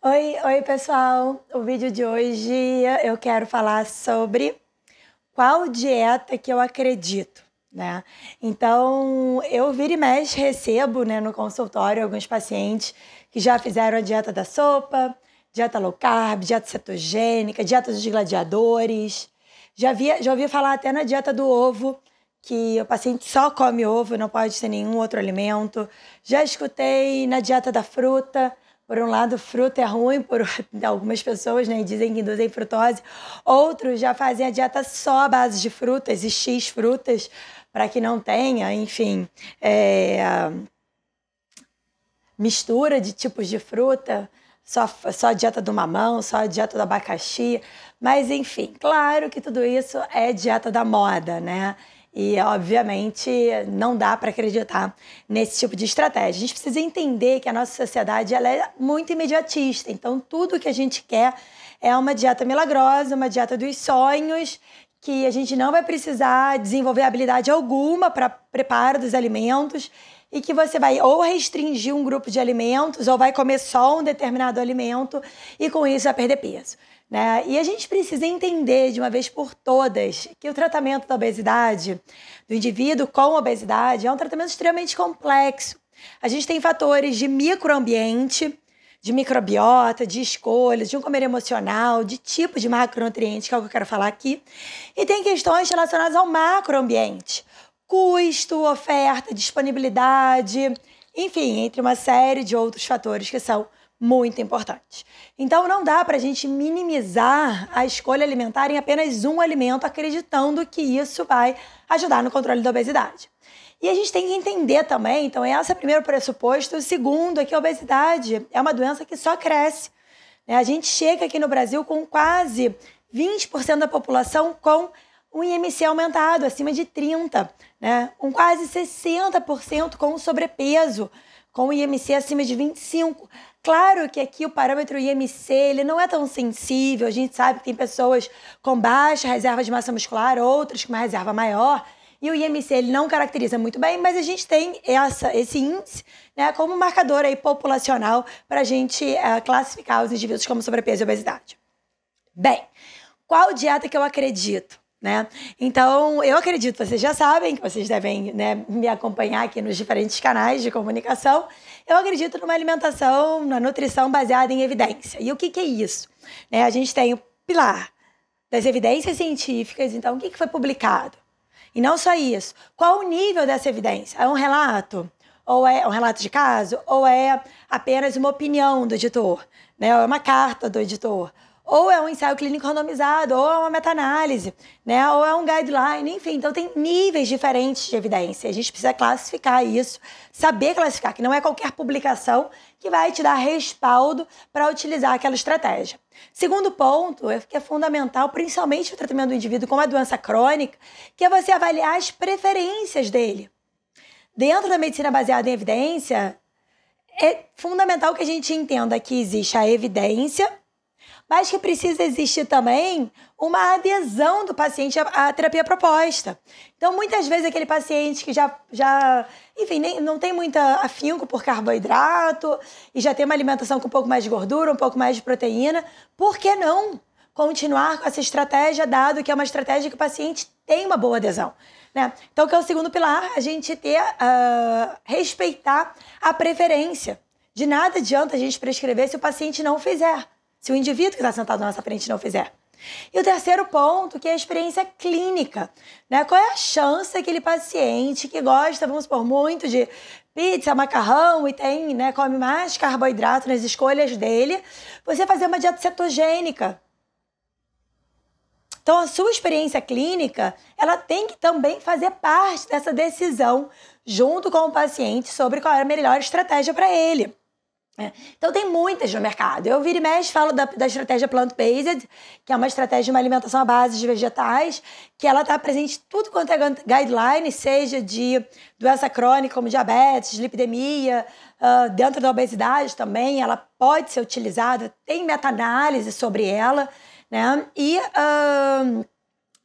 Oi, pessoal! O vídeo de hoje eu quero falar sobre qual dieta que eu acredito, né? Então, eu vira e mexe recebo, né, no consultório alguns pacientes que já fizeram a dieta da sopa, dieta low carb, dieta cetogênica, dieta dos gladiadores. Já ouvi falar até na dieta do ovo, que o paciente só come ovo, não pode ser nenhum outro alimento. Já escutei na dieta da fruta. Por um lado, fruta é ruim por algumas pessoas, né? Dizem que induzem frutose. Outros já fazem a dieta só à base de frutas e X frutas, para que não tenha, enfim, mistura de tipos de fruta, só a dieta do mamão, só a dieta do abacaxi. Mas, enfim, claro que tudo isso é dieta da moda, né? E, obviamente, não dá para acreditar nesse tipo de estratégia. A gente precisa entender que a nossa sociedade ela é muito imediatista. Então, tudo que a gente quer é uma dieta milagrosa, uma dieta dos sonhos, que a gente não vai precisar desenvolver habilidade alguma para preparo dos alimentos e que você vai ou restringir um grupo de alimentos ou vai comer só um determinado alimento e, com isso, vai perder peso. Né? E a gente precisa entender de uma vez por todas que o tratamento da obesidade, do indivíduo com obesidade, é um tratamento extremamente complexo. A gente tem fatores de microambiente, de microbiota, de escolha, de um comer emocional, de tipo de macronutriente, que é o que eu quero falar aqui. E tem questões relacionadas ao macroambiente, custo, oferta, disponibilidade, enfim, entre uma série de outros fatores que são muito importantes. Então, não dá para a gente minimizar a escolha alimentar em apenas um alimento, acreditando que isso vai ajudar no controle da obesidade. E a gente tem que entender também, então, esse é o primeiro pressuposto. O segundo é que a obesidade é uma doença que só cresce. Né? A gente chega aqui no Brasil com quase 20% da população com um IMC aumentado, acima de 30%, né? Com quase 60% com sobrepeso, com o IMC acima de 25%. Claro que aqui o parâmetro IMC ele não é tão sensível, a gente sabe que tem pessoas com baixa reserva de massa muscular, outras com uma reserva maior, e o IMC ele não caracteriza muito bem, mas a gente tem esse índice, né, como marcador aí populacional para a gente classificar os indivíduos como sobrepeso e obesidade. Bem, qual dieta que eu acredito? Né? Então, eu acredito, vocês já sabem, que vocês devem, né, me acompanhar aqui nos diferentes canais de comunicação. Eu acredito numa alimentação, na nutrição baseada em evidência. E o que é isso? Né, a gente tem o pilar das evidências científicas, então o que foi publicado? E não só isso, qual o nível dessa evidência? É um relato? Ou é um relato de caso? Ou é apenas uma opinião do editor? Né? Ou é uma carta do editor? Ou é um ensaio clínico randomizado, ou é uma meta-análise, né? Ou é um guideline, enfim. Então, tem níveis diferentes de evidência. A gente precisa classificar isso, saber classificar, que não é qualquer publicação que vai te dar respaldo para utilizar aquela estratégia. Segundo ponto, que é fundamental, principalmente no tratamento do indivíduo com uma doença crônica, que é você avaliar as preferências dele. Dentro da medicina baseada em evidência, é fundamental que a gente entenda que existe a evidência, mas que precisa existir também uma adesão do paciente à terapia proposta. Então, muitas vezes, aquele paciente que enfim, não tem muito afinco por carboidrato e já tem uma alimentação com um pouco mais de gordura, um pouco mais de proteína, por que não continuar com essa estratégia, dado que é uma estratégia que o paciente tem uma boa adesão? Né? Então, que é o segundo pilar, a gente respeitar a preferência. De nada adianta a gente prescrever se o paciente não fizer. Se o indivíduo que está sentado na nossa frente não fizer. E o terceiro ponto, que é a experiência clínica. Né? Qual é a chance daquele paciente que gosta, vamos supor, muito de pizza, macarrão e tem, né, come mais carboidrato nas escolhas dele, você fazer uma dieta cetogênica? Então, a sua experiência clínica, ela tem que também fazer parte dessa decisão junto com o paciente sobre qual é a melhor estratégia para ele. Então, tem muitas no mercado. Eu vira e mexe falo da estratégia plant-based, que é uma estratégia de uma alimentação à base de vegetais, que ela está presente em tudo quanto é guideline, seja de doença crônica, como diabetes, lipidemia, dentro da obesidade também, ela pode ser utilizada, tem meta-análise sobre ela, né? E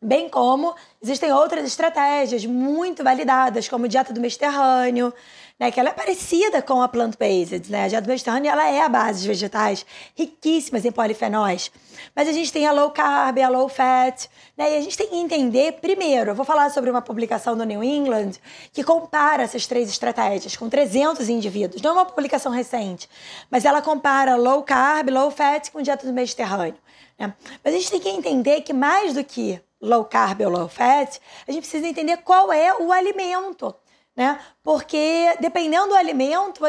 bem como existem outras estratégias muito validadas, como dieta do Mediterrâneo, né, que ela é parecida com a plant-based, né? A dieta mediterrânea, ela é a base de vegetais riquíssimas em polifenóis. Mas a gente tem a low carb, a low fat, né? E a gente tem que entender, primeiro, eu vou falar sobre uma publicação do New England que compara essas 3 estratégias com 300 indivíduos. Não é uma publicação recente, mas ela compara low carb, low fat com dieta do Mediterrâneo, né? Mas a gente tem que entender que mais do que low carb ou low fat, a gente precisa entender qual é o alimento, né? Porque dependendo do alimento,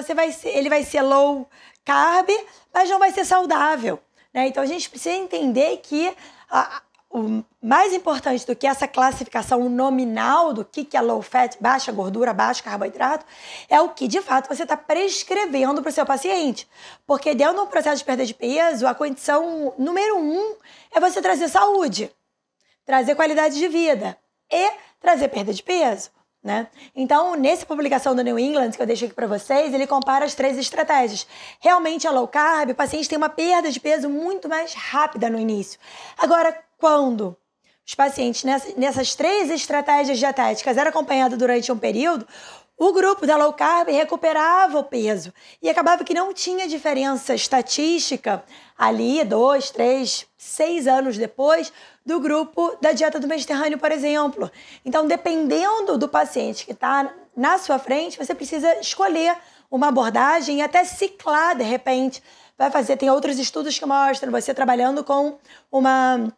ele vai ser low carb, mas não vai ser saudável, né? Então a gente precisa entender que o mais importante do que essa classificação nominal do que é low fat, baixa gordura, baixo carboidrato, é o que de fato você está prescrevendo para o seu paciente. Porque dentro do processo de perda de peso, a condição número 1 é você trazer saúde, trazer qualidade de vida e trazer perda de peso, né? Então, nessa publicação do New England, que eu deixei aqui para vocês, ele compara as 3 estratégias. Realmente, a low carb, o paciente tem uma perda de peso muito mais rápida no início. Agora, quando os pacientes nessas 3 estratégias dietéticas eram acompanhados durante um período, o grupo da low carb recuperava o peso e acabava que não tinha diferença estatística ali 2, 3, 6 anos depois do grupo da dieta do Mediterrâneo, por exemplo. Então, dependendo do paciente que está na sua frente, você precisa escolher uma abordagem e até ciclar, de repente. Tem outros estudos que mostram você trabalhando com uma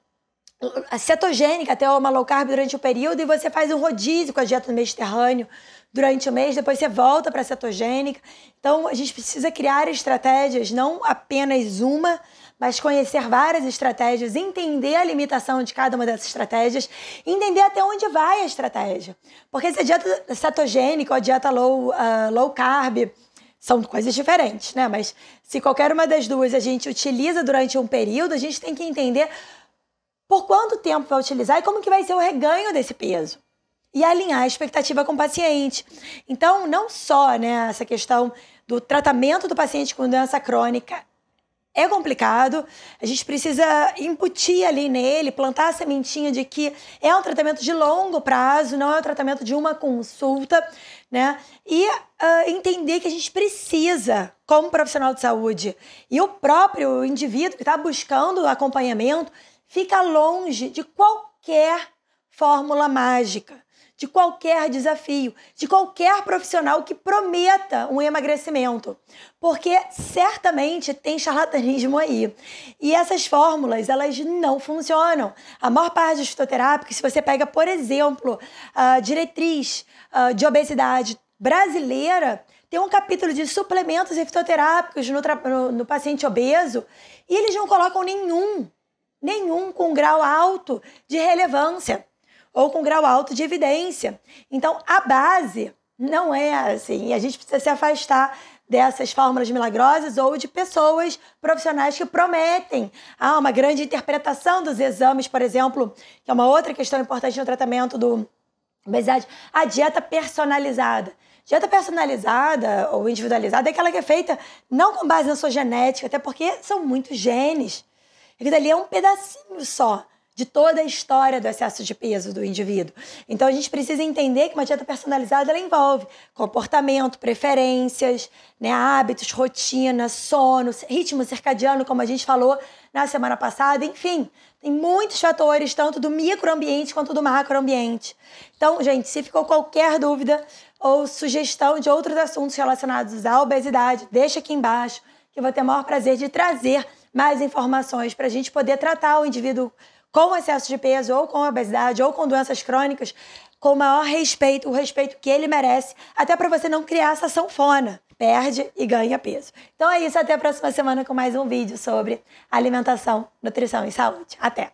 cetogênica até uma low carb durante o período e você faz um rodízio com a dieta do Mediterrâneo durante o mês, depois você volta para a cetogênica. Então, a gente precisa criar estratégias, não apenas uma, mas conhecer várias estratégias, entender a limitação de cada uma dessas estratégias, entender até onde vai a estratégia. Porque se a dieta cetogênica ou a dieta low carb são coisas diferentes, né? Mas se qualquer uma das duas a gente utiliza durante um período, a gente tem que entender por quanto tempo vai utilizar e como que vai ser o reganho desse peso. E alinhar a expectativa com o paciente. Então, não só, né, essa questão do tratamento do paciente com doença crônica é complicado, a gente precisa incutir ali nele, plantar a sementinha de que é um tratamento de longo prazo, não é um tratamento de uma consulta, né? E entender que a gente precisa, como profissional de saúde, e o próprio indivíduo que está buscando acompanhamento, fica longe de qualquer fórmula mágica, de qualquer desafio, de qualquer profissional que prometa um emagrecimento. Porque certamente tem charlatanismo aí. E essas fórmulas, elas não funcionam. A maior parte dos fitoterápicos, se você pega, por exemplo, a diretriz de obesidade brasileira, tem um capítulo de suplementos e fitoterápicos no paciente obeso, e eles não colocam nenhum com grau alto de relevância ou com grau alto de evidência. Então, a base não é assim. A gente precisa se afastar dessas fórmulas milagrosas ou de pessoas profissionais que prometem uma grande interpretação dos exames, por exemplo, que é uma outra questão importante no tratamento do obesidade, a dieta personalizada. Dieta personalizada ou individualizada é aquela que é feita não com base na sua genética, até porque são muitos genes. Aquilo ali é um pedacinho só de toda a história do excesso de peso do indivíduo. Então, a gente precisa entender que uma dieta personalizada ela envolve comportamento, preferências, né, hábitos, rotina, sono, ritmo circadiano, como a gente falou na semana passada. Enfim, tem muitos fatores, tanto do microambiente quanto do macroambiente. Então, gente, se ficou qualquer dúvida ou sugestão de outros assuntos relacionados à obesidade, deixa aqui embaixo, que eu vou ter o maior prazer de trazer mais informações para a gente poder tratar o indivíduo com excesso de peso, ou com obesidade, ou com doenças crônicas, com o maior respeito, o respeito que ele merece, até para você não criar essa sanfona. Perde e ganha peso. Então é isso, até a próxima semana com mais um vídeo sobre alimentação, nutrição e saúde. Até!